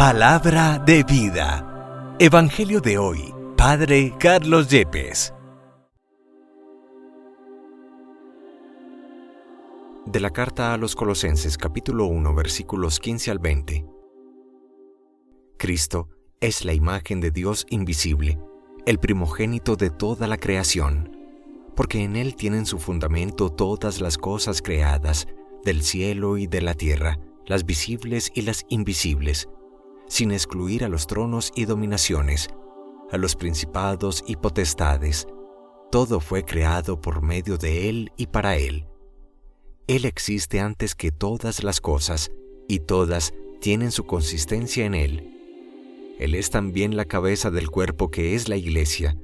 Palabra de vida. Evangelio de hoy. Padre Carlos Yepes. De la carta a los Colosenses, capítulo 1, versículos 15 al 20. Cristo es la imagen de Dios invisible, el primogénito de toda la creación, porque en Él tienen su fundamento todas las cosas creadas, del cielo y de la tierra, las visibles y las invisibles, sin excluir a los tronos y dominaciones, a los principados y potestades. Todo fue creado por medio de Él y para Él. Él existe antes que todas las cosas, y todas tienen su consistencia en Él. Él es también la cabeza del cuerpo que es la Iglesia.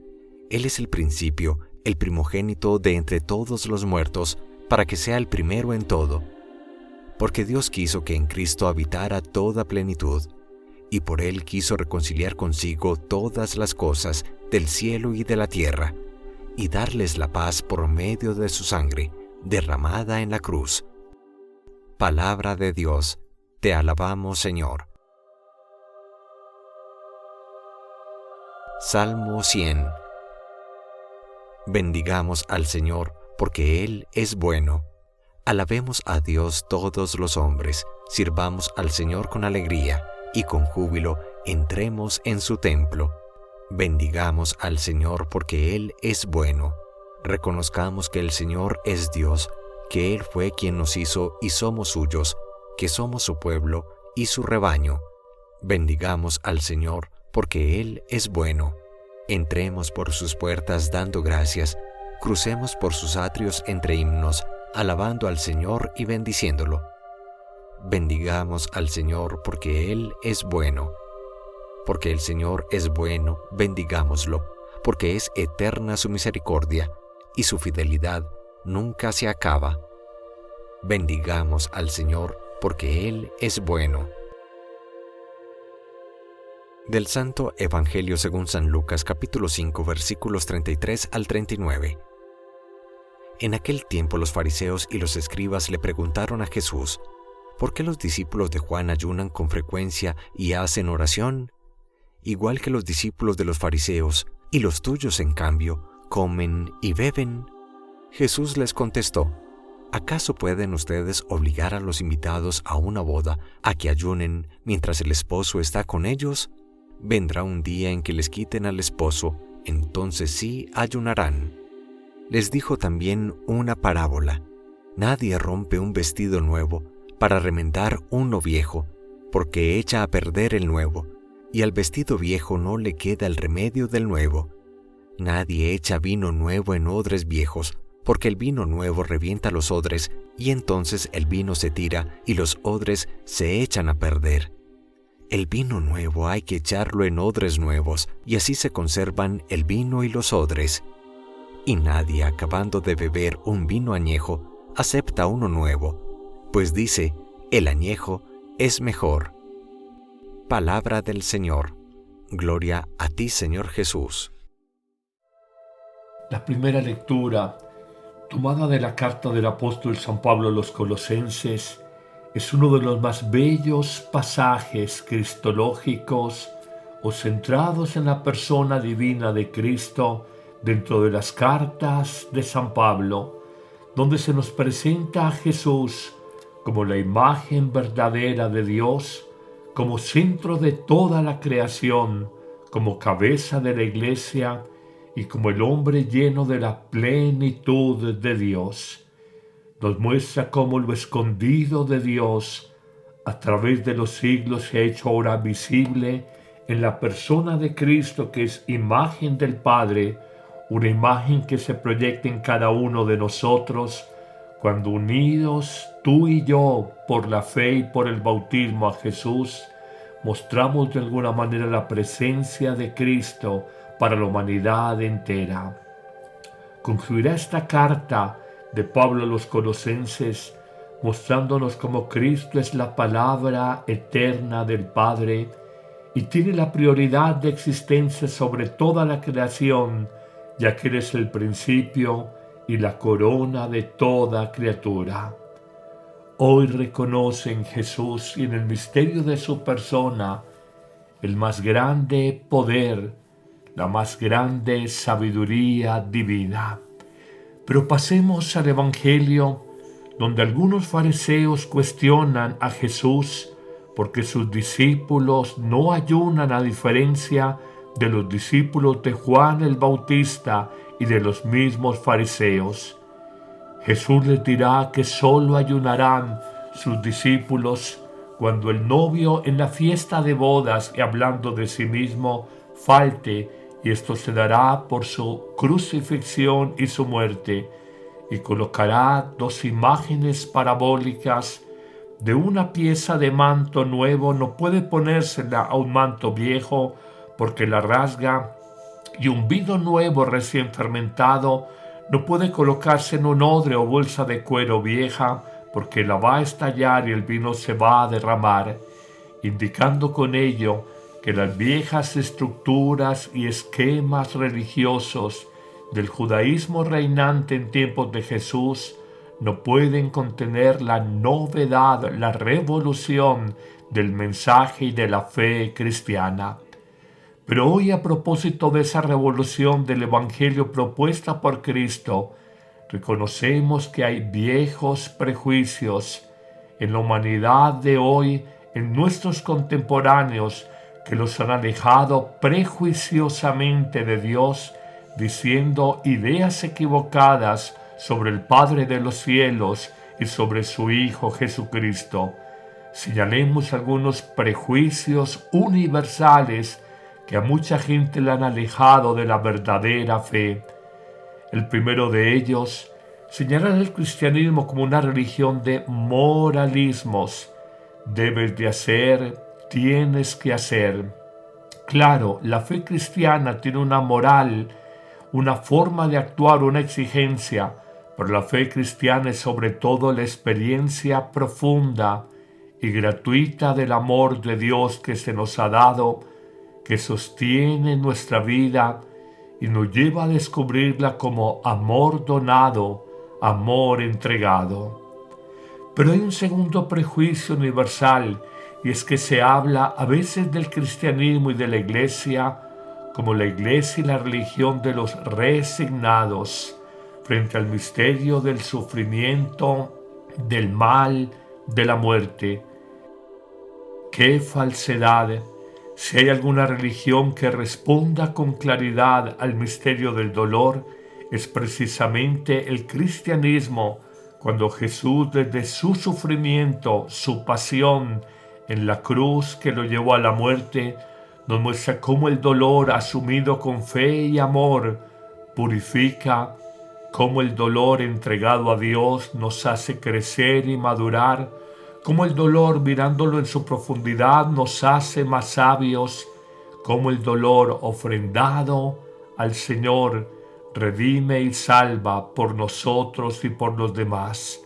Él es el principio, el primogénito de entre todos los muertos, para que sea el primero en todo. Porque Dios quiso que en Cristo habitara toda plenitud, y por Él quiso reconciliar consigo todas las cosas del cielo y de la tierra, y darles la paz por medio de su sangre, derramada en la cruz. Palabra de Dios, te alabamos, Señor. Salmo 100. Bendigamos al Señor, porque Él es bueno. Alabemos a Dios todos los hombres, sirvamos al Señor con alegría, y con júbilo entremos en su templo. Bendigamos al Señor porque Él es bueno. Reconozcamos que el Señor es Dios, que Él fue quien nos hizo y somos suyos, que somos su pueblo y su rebaño. Bendigamos al Señor porque Él es bueno. Entremos por sus puertas dando gracias, crucemos por sus atrios entre himnos, alabando al Señor y bendiciéndolo. Bendigamos al Señor porque Él es bueno. Porque el Señor es bueno, bendigámoslo, porque es eterna su misericordia, y su fidelidad nunca se acaba. Bendigamos al Señor porque Él es bueno. Del Santo Evangelio según San Lucas, capítulo 5, versículos 33 al 39. En aquel tiempo los fariseos y los escribas le preguntaron a Jesús: ¿por qué los discípulos de Juan ayunan con frecuencia y hacen oración? Igual que los discípulos de los fariseos, y los tuyos, en cambio, comen y beben. Jesús les contestó: ¿acaso pueden ustedes obligar a los invitados a una boda a que ayunen mientras el esposo está con ellos? Vendrá un día en que les quiten al esposo, entonces sí ayunarán. Les dijo también una parábola: nadie rompe un vestido nuevo para remendar uno viejo, porque echa a perder el nuevo, y al vestido viejo no le queda el remedio del nuevo. Nadie echa vino nuevo en odres viejos, porque el vino nuevo revienta los odres, y entonces el vino se tira y los odres se echan a perder. El vino nuevo hay que echarlo en odres nuevos, y así se conservan el vino y los odres. Y nadie, acabando de beber un vino añejo, acepta uno nuevo, pues dice: el añejo es mejor. Palabra del Señor. Gloria a ti, Señor Jesús. La primera lectura, tomada de la carta del apóstol San Pablo a los Colosenses, es uno de los más bellos pasajes cristológicos o centrados en la persona divina de Cristo dentro de las cartas de San Pablo, donde se nos presenta a Jesús como la imagen verdadera de Dios, como centro de toda la creación, como cabeza de la Iglesia y como el hombre lleno de la plenitud de Dios. Nos muestra cómo lo escondido de Dios a través de los siglos se ha hecho ahora visible en la persona de Cristo, que es imagen del Padre, una imagen que se proyecta en cada uno de nosotros cuando, unidos tú y yo por la fe y por el bautismo a Jesús, mostramos de alguna manera la presencia de Cristo para la humanidad entera. Concluirá esta carta de Pablo a los Colosenses mostrándonos cómo Cristo es la palabra eterna del Padre y tiene la prioridad de existencia sobre toda la creación, ya que Él es el principio y la corona de toda criatura. Hoy reconoce en Jesús y en el misterio de su persona el más grande poder, la más grande sabiduría divina. Pero pasemos al Evangelio, donde algunos fariseos cuestionan a Jesús porque sus discípulos no ayunan, a diferencia de los discípulos de Juan el Bautista y de los mismos fariseos. Jesús les dirá que solo ayunarán sus discípulos cuando el novio en la fiesta de bodas, y hablando de sí mismo, falte, y esto se dará por su crucifixión y su muerte, y colocará dos imágenes parabólicas. De una pieza de manto nuevo no puede ponérsela a un manto viejo, porque la rasga, y un vino nuevo recién fermentado no puede colocarse en un odre o bolsa de cuero vieja, porque la va a estallar y el vino se va a derramar, indicando con ello que las viejas estructuras y esquemas religiosos del judaísmo reinante en tiempos de Jesús no pueden contener la novedad, la revolución del mensaje y de la fe cristiana. Pero hoy, a propósito de esa revolución del Evangelio propuesta por Cristo, reconocemos que hay viejos prejuicios en la humanidad de hoy, en nuestros contemporáneos, que los han alejado prejuiciosamente de Dios, diciendo ideas equivocadas sobre el Padre de los cielos y sobre su Hijo Jesucristo. Señalemos algunos prejuicios universales que a mucha gente le han alejado de la verdadera fe. El primero de ellos, señalar el cristianismo como una religión de moralismos. Debes de hacer, tienes que hacer. Claro, la fe cristiana tiene una moral, una forma de actuar, una exigencia, pero la fe cristiana es sobre todo la experiencia profunda y gratuita del amor de Dios que se nos ha dado, que sostiene nuestra vida y nos lleva a descubrirla como amor donado, amor entregado. Pero hay un segundo prejuicio universal, y es que se habla a veces del cristianismo y de la iglesia como la iglesia y la religión de los resignados frente al misterio del sufrimiento, del mal, de la muerte. ¡Qué falsedad! Si hay alguna religión que responda con claridad al misterio del dolor, es precisamente el cristianismo, cuando Jesús, desde su sufrimiento, su pasión en la cruz que lo llevó a la muerte, nos muestra cómo el dolor asumido con fe y amor purifica, cómo el dolor entregado a Dios nos hace crecer y madurar, cómo el dolor, mirándolo en su profundidad, nos hace más sabios, cómo el dolor ofrendado al Señor redime y salva por nosotros y por los demás.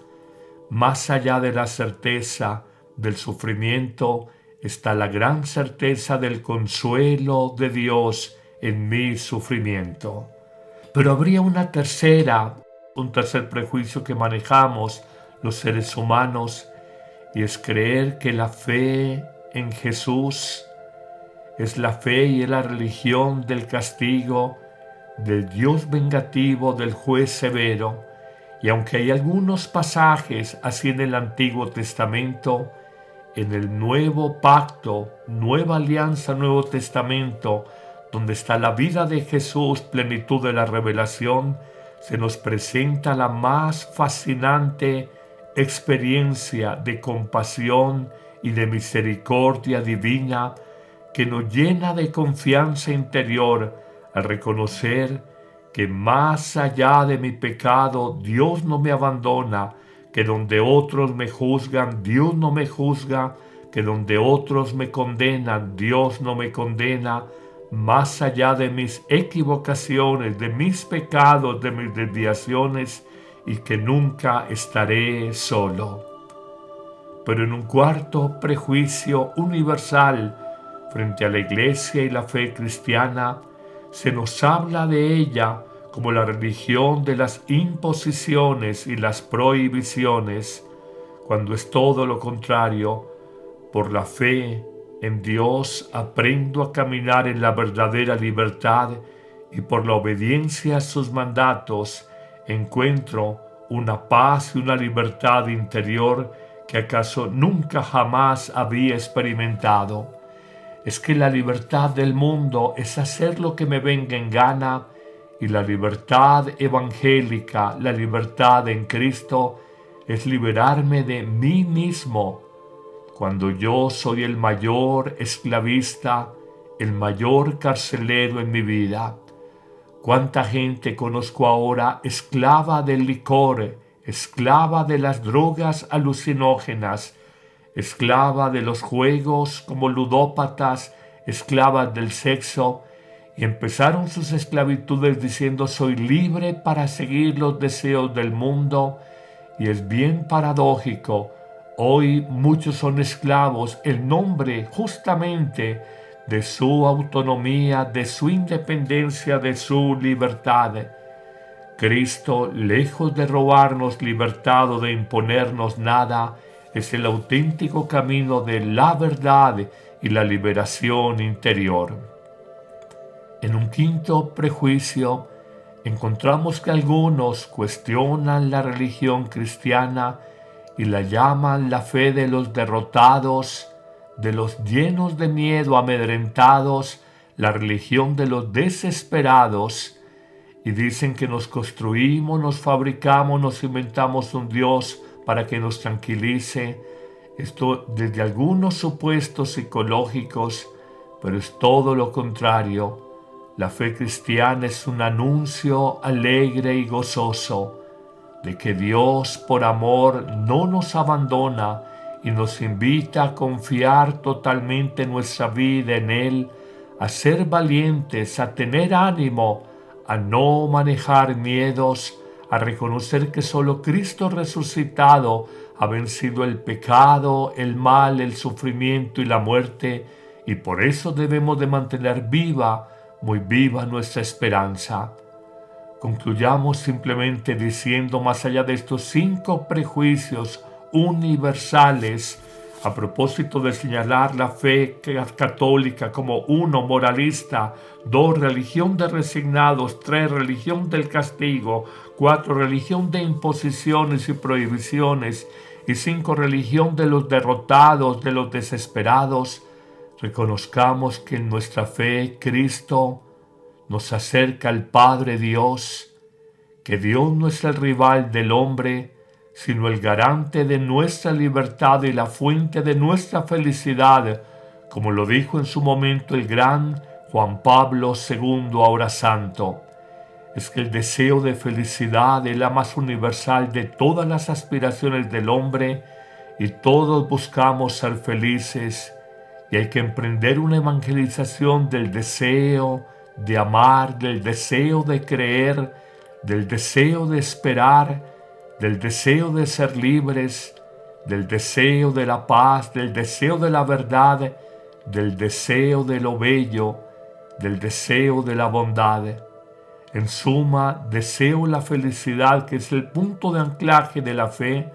Más allá de la certeza del sufrimiento está la gran certeza del consuelo de Dios en mi sufrimiento. Pero habría un tercer prejuicio que manejamos los seres humanos, y es creer que la fe en Jesús es la fe y es la religión del castigo, del Dios vengativo, del juez severo. Y aunque hay algunos pasajes así en el Antiguo Testamento, en el Nuevo Pacto, Nueva Alianza, Nuevo Testamento, donde está la vida de Jesús, plenitud de la revelación, se nos presenta la más fascinante experiencia de compasión y de misericordia divina que nos llena de confianza interior al reconocer que más allá de mi pecado Dios no me abandona, que donde otros me juzgan Dios no me juzga, que donde otros me condenan Dios no me condena, más allá de mis equivocaciones, de mis pecados, de mis desviaciones, y que nunca estaré solo. Pero en un cuarto prejuicio universal frente a la Iglesia y la fe cristiana, se nos habla de ella como la religión de las imposiciones y las prohibiciones, cuando es todo lo contrario. Por la fe En Dios aprendo a caminar en la verdadera libertad y por la obediencia a sus mandatos encuentro una paz y una libertad interior que acaso nunca jamás había experimentado. Es que la libertad del mundo es hacer lo que me venga en gana, y la libertad evangélica, la libertad en Cristo, es liberarme de mí mismo, cuando yo soy el mayor esclavista, el mayor carcelero en mi vida. ¿Cuánta gente conozco ahora esclava del licor, esclava de las drogas alucinógenas, esclava de los juegos como ludópatas, esclavas del sexo, y empezaron sus esclavitudes diciendo soy libre para seguir los deseos del mundo? Y es bien paradójico, hoy muchos son esclavos en nombre justamente de su autonomía, de su independencia, de su libertad. Cristo, lejos de robarnos libertad o de imponernos nada, es el auténtico camino de la verdad y la liberación interior. En un quinto prejuicio, encontramos que algunos cuestionan la religión cristiana y la llaman la fe de los derrotados, de los llenos de miedo, amedrentados, la religión de los desesperados, y dicen que nos construimos, nos fabricamos, nos inventamos un Dios para que nos tranquilice. Esto desde algunos supuestos psicológicos, pero es todo lo contrario. La fe cristiana es un anuncio alegre y gozoso de que Dios por amor no nos abandona y nos invita a confiar totalmente nuestra vida en Él, a ser valientes, a tener ánimo, a no manejar miedos, a reconocer que solo Cristo resucitado ha vencido el pecado, el mal, el sufrimiento y la muerte, y por eso debemos de mantener viva, muy viva nuestra esperanza. Concluyamos simplemente diciendo, más allá de estos 5 prejuicios universales, a propósito de señalar la fe católica como 1, moralista, 2, religión de resignados, 3, religión del castigo, 4, religión de imposiciones y prohibiciones, y 5, religión de los derrotados, de los desesperados, reconozcamos que en nuestra fe Cristo nos acerca al Padre Dios, que Dios no es el rival del hombre, sino el garante de nuestra libertad y la fuente de nuestra felicidad, como lo dijo en su momento el gran Juan Pablo II, ahora santo. Es que el deseo de felicidad es la más universal de todas las aspiraciones del hombre, y todos buscamos ser felices, y hay que emprender una evangelización del deseo de amar, del deseo de creer, del deseo de esperar, del deseo de ser libres, del deseo de la paz, del deseo de la verdad, del deseo de lo bello, del deseo de la bondad. En suma, deseo la felicidad, que es el punto de anclaje de la fe,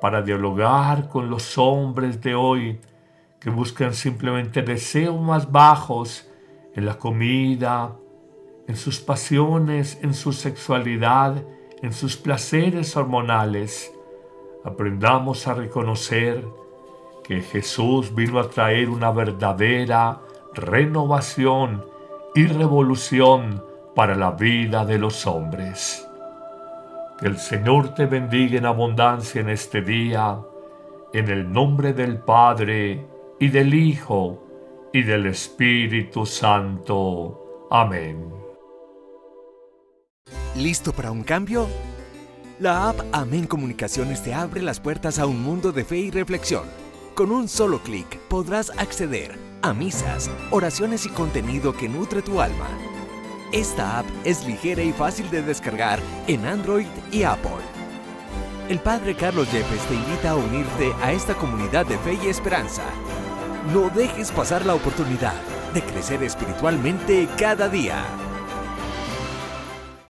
para dialogar con los hombres de hoy, que buscan simplemente deseos más bajos en la comida, en sus pasiones, en su sexualidad, en sus placeres hormonales. Aprendamos a reconocer que Jesús vino a traer una verdadera renovación y revolución para la vida de los hombres. Que el Señor te bendiga en abundancia en este día, en el nombre del Padre, y del Hijo, y del Espíritu Santo. Amén. ¿Listo para un cambio? La app Amén Comunicaciones te abre las puertas a un mundo de fe y reflexión. Con un solo clic podrás acceder a misas, oraciones y contenido que nutre tu alma. Esta app es ligera y fácil de descargar en Android y Apple. El Padre Carlos Yepes te invita a unirte a esta comunidad de fe y esperanza. No dejes pasar la oportunidad de crecer espiritualmente cada día.